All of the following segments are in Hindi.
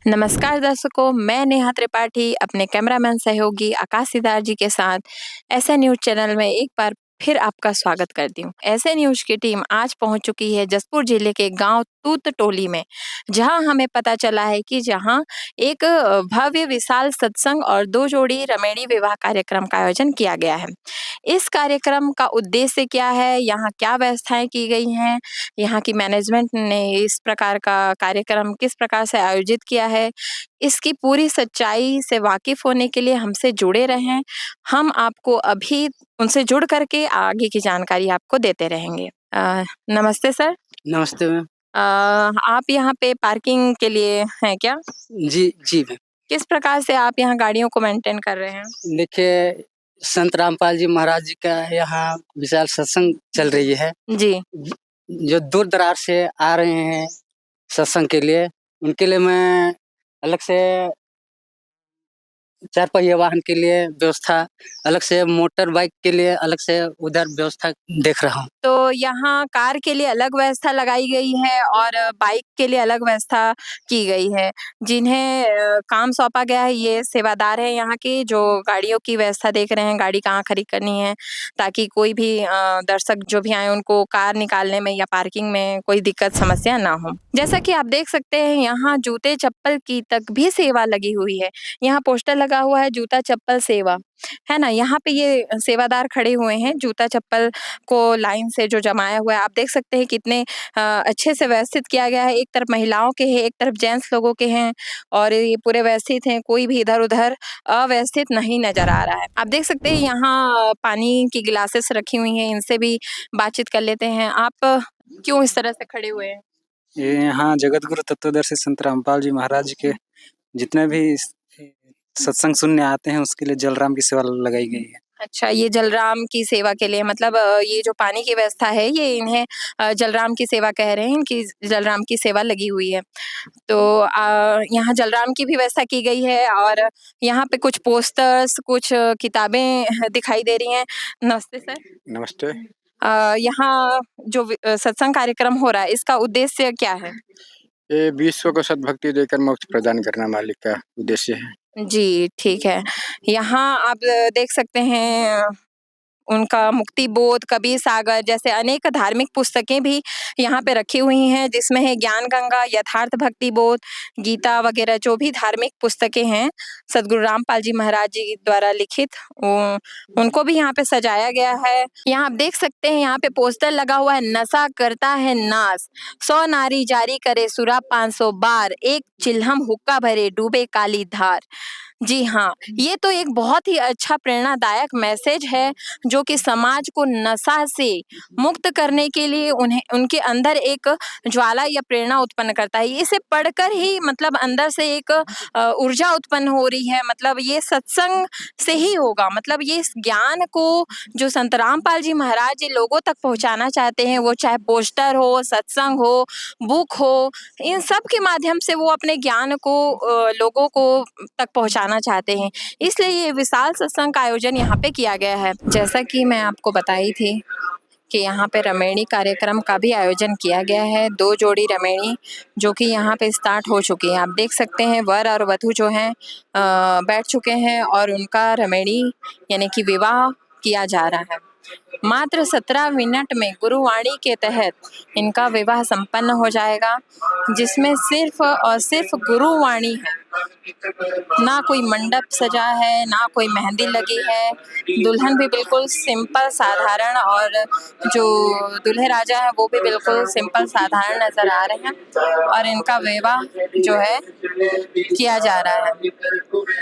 नमस्कार दर्शकों, मैं नेहा त्रिपाठी अपने कैमरामैन सहयोगी आकाश सिदार जी के साथ ऐसे न्यूज चैनल में एक बार फिर आपका स्वागत करती हूँ। ऐसे न्यूज की टीम आज पहुंच चुकी है जसपुर जिले के गांव तूत टोली में, जहां हमें पता चला है कि जहां एक भव्य विशाल सत्संग और 2 जोड़ी रमेणी विवाह कार्यक्रम का आयोजन किया गया है। इस कार्यक्रम का उद्देश्य क्या है, यहाँ क्या व्यवस्थाएं की गई हैं, यहाँ की मैनेजमेंट ने इस प्रकार का कार्यक्रम किस प्रकार से आयोजित किया है, इसकी पूरी सच्चाई से वाकिफ होने के लिए हमसे जुड़े रहें। हम आपको अभी उनसे जुड़ करके आगे की जानकारी आपको देते रहेंगे। नमस्ते सर। नमस्ते मैम। आप यहाँ पे पार्किंग के लिए हैं क्या? जी मैम। किस प्रकार से आप यहाँ गाड़ियों को मेंटेन कर रहे हैं? देखिए, संत रामपाल जी महाराज जी का यहाँ विशाल सत्संग चल रही है। जी। जो दूर दराज से आ रहे हैं सत्संग के लिए, उनके लिए मैं अलग से 4 पहिया वाहन के लिए व्यवस्था, अलग से मोटर बाइक के लिए अलग से उधर व्यवस्था देख रहा हूँ। तो यहाँ कार के लिए अलग व्यवस्था लगाई गई है और बाइक के लिए अलग व्यवस्था की गई है। जिन्हें काम सौंपा गया है, ये सेवादार हैं यहाँ के, जो गाड़ियों की व्यवस्था देख रहे हैं, गाड़ी कहाँ खड़ी करनी है, ताकि कोई भी दर्शक जो भी आए उनको कार निकालने में या पार्किंग में कोई दिक्कत समस्या ना हो। जैसा कि आप देख सकते हैं, यहाँ जूते चप्पल की तक भी सेवा लगी हुई है। यहाँ पोस्टर लगा हुआ है जूता चप्पल सेवा, है ना? यहाँ पे ये सेवादार खड़े हुए हैं, जूता चप्पल को लाइन से जो जमाया हुआ है। आप देख सकते हैं कितने अच्छे से व्यवस्थित किया गया है। एक तरफ महिलाओं के हैं, एक तरफ जेंट्स लोगों के हैं और ये पूरे व्यवस्थित हैं, कोई भी इधर-उधर अव्यवस्थित नहीं नज़र आ रहा है। आप देख सकते हैं यहाँ पानी की ग्लासेस रखी हुई हैं, इनसे भी बातचीत कर लेते हैं। आप क्यों इस तरह से खड़े हुए हैं? ये यहाँ जगत गुरु तत्वदर्शी संत रामपाल जी महाराज के जितने भी सत्संग सुनने आते हैं, उसके लिए जलराम की सेवा लगाई गई है। अच्छा, ये जलराम की सेवा के लिए, मतलब ये जो पानी की व्यवस्था है, ये इन्हें जलराम की सेवा कह रहे हैं, इनकी जलराम की सेवा लगी हुई है। तो यहाँ जलराम की भी व्यवस्था की गई है और यहाँ पे कुछ पोस्टर्स, कुछ किताबें दिखाई दे रही हैं। नमस्ते सर। नमस्ते। यहाँ जो सत्संग कार्यक्रम हो रहा है, इसका उद्देश्य क्या है? ये विश्व को सद्भक्ति देकर मोक्ष प्रदान करना मालिक का उद्देश्य है। जी, ठीक है। यहाँ आप देख सकते हैं उनका मुक्ति बोध, कबीर सागर जैसे अनेक धार्मिक पुस्तकें भी यहाँ पे रखी हुई हैं, जिसमें है ज्ञान गंगा, यथार्थ भक्ति बोध, गीता वगैरह जो भी धार्मिक पुस्तकें हैं, सद्गुरु रामपाल जी महाराज जी द्वारा लिखित, उनको भी यहाँ पे सजाया गया है। यहाँ आप देख सकते हैं, यहाँ पे पोस्टर लगा हुआ है, नशा करता है नाश, 100 नारी जारी करे सुरा 500 बार, एक चिल्हम हुक्का भरे डूबे काली धार। जी हाँ, ये तो एक बहुत ही अच्छा प्रेरणादायक मैसेज है, जो कि समाज को नशा से मुक्त करने के लिए उन्हें उनके अंदर एक ज्वाला या प्रेरणा उत्पन्न करता है। इसे पढ़कर ही मतलब अंदर से एक ऊर्जा उत्पन्न हो रही है, मतलब ये सत्संग से ही होगा। मतलब ये इस ज्ञान को जो संत रामपाल जी महाराज जी लोगों तक पहुँचाना चाहते हैं, वो चाहे पोस्टर हो, सत्संग हो, बुक हो, इन सब के माध्यम से वो अपने ज्ञान को लोगों को तक पहुँचाना चाहते हैं। इसलिए ये विशाल सत्संग का आयोजन यहाँ पे किया गया है। जैसा कि मैं आपको बताई थी कि यहाँ पे रमेणी कार्यक्रम का भी आयोजन किया गया है। 2 जोड़ी रमेणी जो कि यहाँ पे स्टार्ट हो चुकी है। आप देख सकते हैं वर और वधू जो हैं बैठ चुके हैं और उनका रमेणी यानी कि विवाह किया जा रहा है। मात्र 17 मिनट में गुरुवाणी के तहत इनका विवाह संपन्न हो जाएगा, जिसमें सिर्फ और सिर्फ गुरुवाणी है। ना कोई मंडप सजा है, ना कोई मेहंदी लगी है। दुल्हन भी बिल्कुल सिंपल साधारण और जो दूल्हे राजा हैं वो भी बिल्कुल सिंपल साधारण नजर आ रहे हैं और इनका विवाह जो है किया जा रहा है।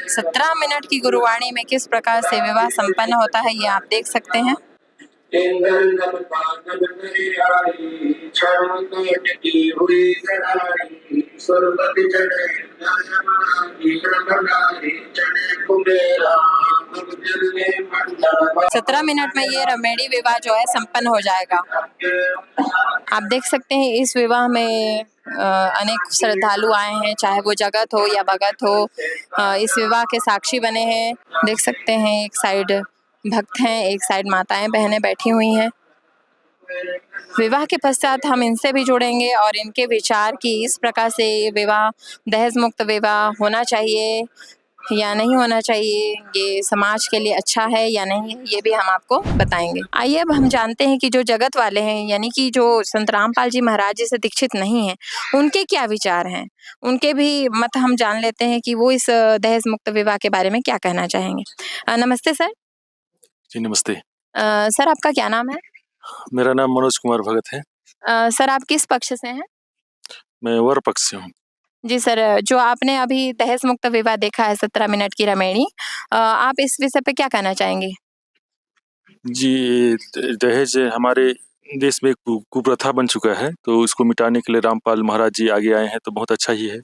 17 मिनट की गुरुवाणी में किस प्रकार से विवाह संपन्न होता है, ये आप देख सकते हैं। सत्रह मिनट में ये रमेणी विवाह जो है संपन्न हो जाएगा। आप देख सकते हैं इस विवाह में अनेक श्रद्धालु आए हैं, चाहे वो जगत हो या भगत हो, इस विवाह के साक्षी बने हैं। देख सकते हैं एक साइड भक्त हैं, एक साइड माताएं बहनें बैठी हुई हैं। विवाह के पश्चात हम इनसे भी जुड़ेंगे और इनके विचार कि इस प्रकार से विवाह दहेज मुक्त विवाह होना चाहिए या नहीं होना चाहिए, ये समाज के लिए अच्छा है या नहीं, ये भी हम आपको बताएंगे। आइए अब हम जानते हैं कि जो जगत वाले हैं यानी कि जो संत रामपाल जी महाराज जी से दीक्षित नहीं हैं, उनके क्या विचार हैं, उनके भी मत हम जान लेते हैं कि वो इस दहेज मुक्त विवाह के बारे में क्या कहना चाहेंगे। नमस्ते सर। जी नमस्ते। सर आपका क्या नाम है? मेरा नाम मनोज कुमार भगत है। सर आप किस पक्ष से हैं? मैं वर पक्ष से हूँ। जी सर, जो आपने अभी दहेज मुक्त विवाह देखा है 17 मिनट की रामायणी, आप इस विषय पे क्या कहना चाहेंगे? जी, दहेज हमारे देश में एक कुप्रथा बन चुका है, तो इसको मिटाने के लिए रामपाल महाराज जी आगे आए हैं, तो बहुत अच्छा ही है।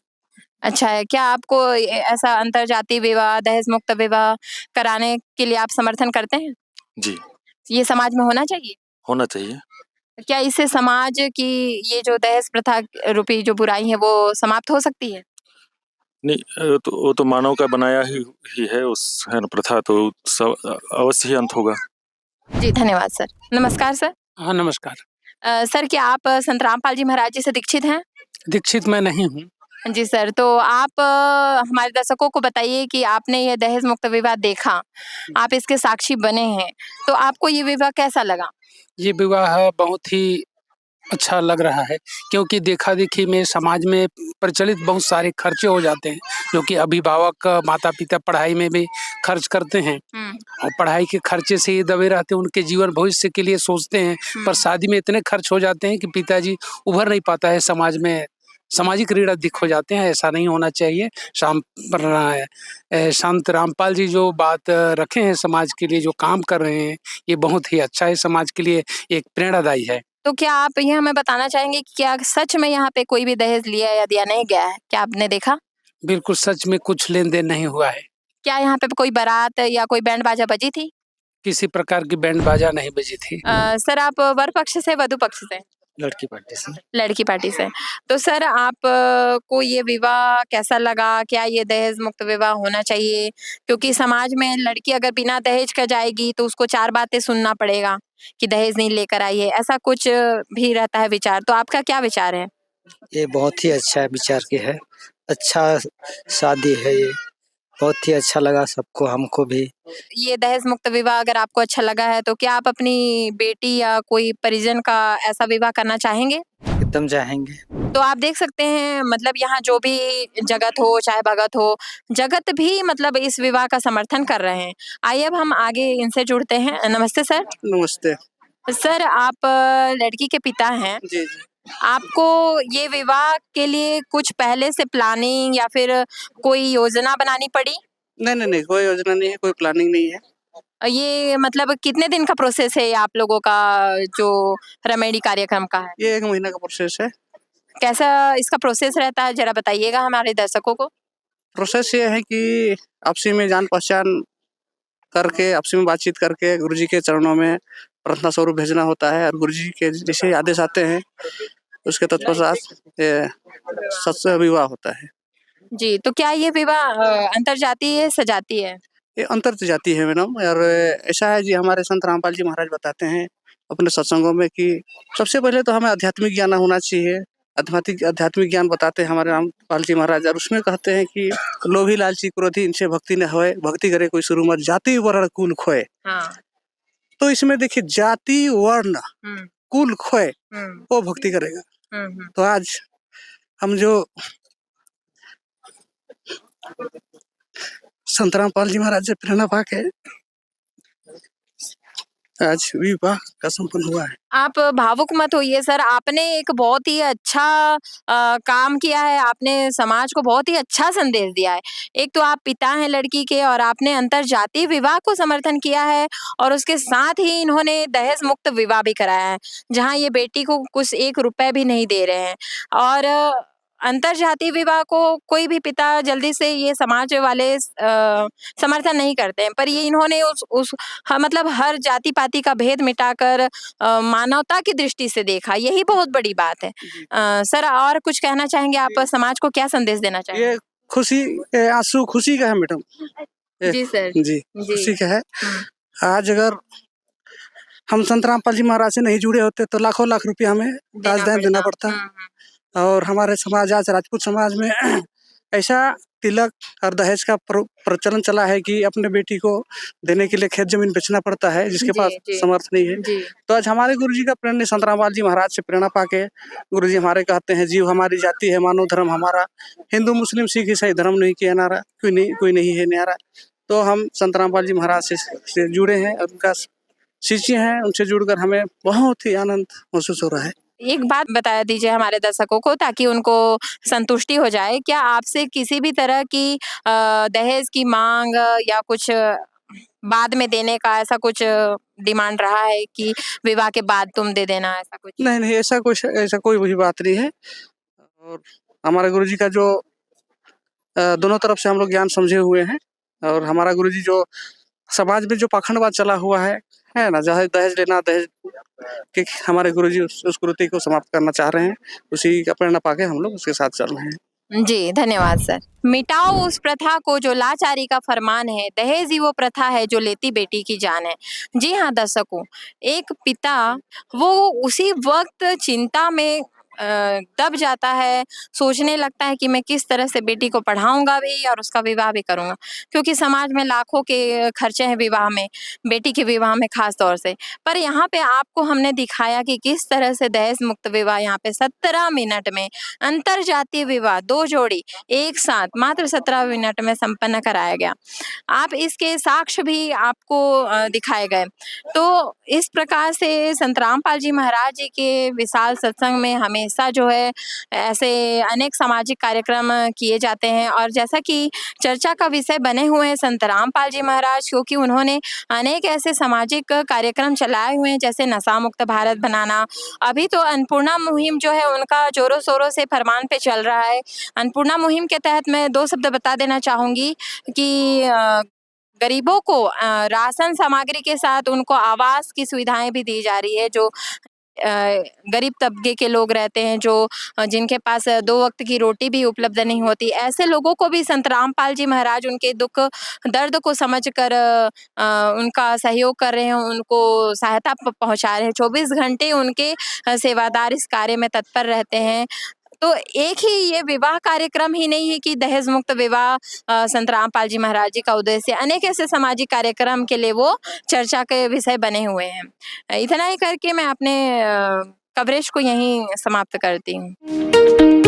अच्छा है। क्या आपको ऐसा अंतरजातीय विवाह, दहेज मुक्त विवाह कराने के लिए आप समर्थन करते हैं? जी, ये समाज में होना चाहिए? होना चाहिए। क्या इससे समाज की ये जो दहेज प्रथा रूपी जो बुराई है वो समाप्त हो सकती है? नहीं, वो तो मानव का बनाया ही है, उस है ना प्रथा, तो अवश्य ही अंत होगा। जी धन्यवाद सर। नमस्कार सर। हाँ, नमस्कार। सर क्या आप संत रामपाल जी महाराज जी से दीक्षित हैं? दीक्षित मैं नहीं हूँ। जी सर, तो आप हमारे दर्शकों को बताइए कि आपने ये दहेज मुक्त विवाह देखा, आप इसके साक्षी बने हैं, तो आपको ये विवाह कैसा लगा? ये विवाह बहुत ही अच्छा लग रहा है, क्योंकि देखा-देखी में समाज में प्रचलित बहुत सारे खर्चे हो जाते हैं, जो कि अभिभावक, माता-पिता पढ़ाई में भी खर्च करते हैं और पढ़ाई के खर्चे से ही दबे रहते हैं, उनके जीवन भविष्य के लिए सोचते हैं, पर शादी में इतने खर्च हो जाते हैं कि पिताजी उभर नहीं पाता है समाज में, सामाजिक ऋण अधिक हो जाते हैं, ऐसा नहीं होना चाहिए। संत रामपाल जी जो बात रखे हैं समाज के लिए, जो काम कर रहे हैं, ये बहुत ही अच्छा है, समाज के लिए एक प्रेरणादायी है। तो क्या आप ये हमें बताना चाहेंगे कि क्या सच में यहाँ पे कोई भी दहेज लिया या दिया नहीं गया है? क्या आपने देखा? बिल्कुल सच में कुछ लेन-देन नहीं हुआ है। क्या यहाँ पे कोई बारात या कोई बैंड बाजा बजी थी? किसी प्रकार की बैंड बाजा नहीं बजी थी। सर आप वर पक्ष से, वधु पक्ष से? लड़की पार्टी से। लड़की पार्टी से। तो सर आप को ये विवाह कैसा लगा? क्या ये दहेज मुक्त विवाह होना चाहिए? क्योंकि समाज में लड़की अगर बिना दहेज का जाएगी तो उसको 4 बातें सुनना पड़ेगा कि दहेज नहीं लेकर आई है, ऐसा कुछ भी रहता है विचार, तो आपका क्या विचार है? ये बहुत ही अच्छा विचार की है। अच्छा शादी है ये। बहुत ही अच्छा लगा सबको, हमको भी। ये दहेज मुक्त विवाह अगर आपको अच्छा लगा है तो क्या आप अपनी बेटी या कोई परिजन का ऐसा विवाह करना चाहेंगे? एकदम चाहेंगे। तो आप देख सकते हैं मतलब यहाँ जो भी जगत हो चाहे भगत हो, जगत भी मतलब इस विवाह का समर्थन कर रहे हैं। आइए अब हम आगे इनसे जुड़ते हैं। नमस्ते सर। नमस्ते। सर आप लड़की के पिता हैं। जी, जी। आपको ये विवाह के लिए कुछ पहले से प्लानिंग या फिर कोई योजना बनानी पड़ी? नहीं, कोई योजना नहीं है, कोई प्लानिंग नहीं है। ये मतलब कितने दिन का प्रोसेस है आप लोगों का जो रमेडी कार्यक्रम का है? ये 1 महीना का प्रोसेस है। कैसा इसका प्रोसेस रहता है ज़रा बताइएगा हमारे दर्शकों को? प्रोसेस ये है कि आपसी में जान-पहचान करके, आपसी में बातचीत करके गुरुजी के चरणों में प्रार्थना स्वरूप भेजना होता है और गुरुजी के जैसे आदेश आते हैं, उसके तत्पश्चात ये सत्संग विवाह होता है। जी, तो क्या ये विवाह अंतरजातीय है, सजातीय है? ये अंतरजातीय है मैडम और ऐसा है जी हमारे संत रामपाल जी महाराज बताते हैं अपने सत्संगों में कि सबसे पहले तो हमें आध्यात्मिक ज्ञान होना चाहिए। आध्यात्मिक ज्ञान बताते हैं हमारे रामपाल जी महाराज और उसमें कहते हैं कि लोभी लालची क्रोधी इनसे भक्ति न होए, भक्ति करे कोई शुरू मत, जाति वर्ण कुल खोए। हाँ। तो इसमें देखिए जाति वर्ण कुल खोए हुँ, वो भक्ति करेगा। हुँ। तो आज हम जो संत रामपाल जी महाराज से प्रेरणा पाके आज विवाह का संपन्न हुआ है। आप भावुक मत होइए सर, आपने एक बहुत ही अच्छा काम किया है, आपने समाज को बहुत ही अच्छा संदेश दिया है। एक तो आप पिता हैं लड़की के और आपने अंतरजातीय विवाह को समर्थन किया है और उसके साथ ही इन्होंने दहेज मुक्त विवाह भी कराया है, जहाँ ये बेटी को कुछ 1 रुपए भी नहीं दे रहे हैं और अंतरजातीय विवाह को कोई भी पिता जल्दी से ये समाज वाले समर्थन नहीं करते हैं, पर ये इन्होंने मतलब हर जाति-पाति का भेद मिटाकर मानवता की दृष्टि से देखा, यही बहुत बड़ी बात है। सर और कुछ कहना चाहेंगे आप समाज को क्या संदेश देना चाहेंगे? ये खुशी आंसू खुशी का है मैडम। जी सर। जी, खुशी का है। आज अगर हम संत रामपाल जी महाराज से नहीं जुड़े होते तो लाखों लाख रुपया हमें दान देना पड़ता। और हमारे समाज आज राजपूत समाज में ऐसा तिलक और दहेज का प्रचलन चला है कि अपने बेटी को देने के लिए खेत जमीन बेचना पड़ता है जिसके पास समर्थ नहीं है। तो आज हमारे गुरुजी का प्रेरणा संत रामपाल जी महाराज से प्रेरणा पाके गुरुजी हमारे कहते हैं, जीव हमारी जाति है, मानव धर्म हमारा, हिंदू मुस्लिम सिख ईसाई धर्म नहीं किया नारा, कोई नहीं है न्यारा। तो हम संत रामपाल जी महाराज से जुड़े हैं, उनका शिष्य हैं, उनसे जुड़कर हमें बहुत ही आनंद महसूस हो रहा है। एक बात बता दीजिए हमारे दर्शकों को ताकि उनको संतुष्टि हो जाए, क्या आपसे किसी भी तरह की दहेज की मांग या कुछ बाद में देने का ऐसा कुछ डिमांड रहा है कि विवाह के बाद तुम दे देना, ऐसा कुछ? नहीं, ऐसा कोई भी बात नहीं है। और हमारे गुरुजी का जो दोनों तरफ से हम लोग ज्ञान समझे हुए हैं, और हमारा गुरुजी जो समाज में जो पाखंडवाद चला हुआ है ना, जहाँ दहेज लेना, दहेज कि हमारे गुरुजी उस कुरीति को समाप्त करना चाह रहे हैं, उसी का प्रेरणा पाके हम लोग उसके साथ चल रहे हैं। जी, धन्यवाद सर। मिटाओ उस प्रथा को जो लाचारी का फरमान है, दहेज ही वो प्रथा है जो लेती बेटी की जान है। जी हाँ दर्शकों, एक पिता वो उसी वक्त चिंता में दब जाता है, सोचने लगता है कि मैं किस तरह से बेटी को पढ़ाऊंगा भी और उसका विवाह भी करूंगा, क्योंकि समाज में लाखों के खर्चे हैं विवाह में, बेटी के विवाह में खास तौर से। पर यहाँ पे आपको हमने दिखाया कि किस तरह से दहेज मुक्त विवाह यहाँ पे 17 मिनट में, अंतर जातीय विवाह 2 जोड़ी एक साथ मात्र 17 मिनट में संपन्न कराया गया। आप इसके साक्ष्य भी आपको दिखाए गए। तो इस प्रकार से संत रामपाल जी महाराज जी के विशाल सत्संग में हमेशा जो है ऐसे अनेक सामाजिक कार्यक्रम किए जाते हैं, और जैसा कि चर्चा का विषय बने हुए हैं संत रामपाल जी महाराज, क्योंकि उन्होंने अनेक ऐसे सामाजिक कार्यक्रम चलाए हुए हैं, जैसे नशा मुक्त भारत बनाना। अभी तो अन्नपूर्णा मुहिम जो है उनका जोरों शोरों से फरमान पे चल रहा है। अन्नपूर्णा मुहिम के तहत मैं 2 शब्द बता देना चाहूंगी कि गरीबों को राशन सामग्री के साथ उनको आवास की सुविधाएं भी दी जा रही है। जो गरीब तबके के लोग रहते हैं, जो जिनके पास 2 वक्त की रोटी भी उपलब्ध नहीं होती, ऐसे लोगों को भी संत रामपाल जी महाराज उनके दुख दर्द को समझकर उनका सहयोग कर रहे हैं, उनको सहायता पहुंचा रहे हैं। 24 घंटे उनके सेवादार इस कार्य में तत्पर रहते हैं। तो एक ही ये विवाह कार्यक्रम ही नहीं है कि दहेज मुक्त विवाह संत रामपाल जी महाराज जी का उद्देश्य, अनेक ऐसे सामाजिक कार्यक्रम के लिए वो चर्चा के विषय बने हुए हैं। इतना ही करके मैं अपने कवरेज को यहीं समाप्त करती हूँ।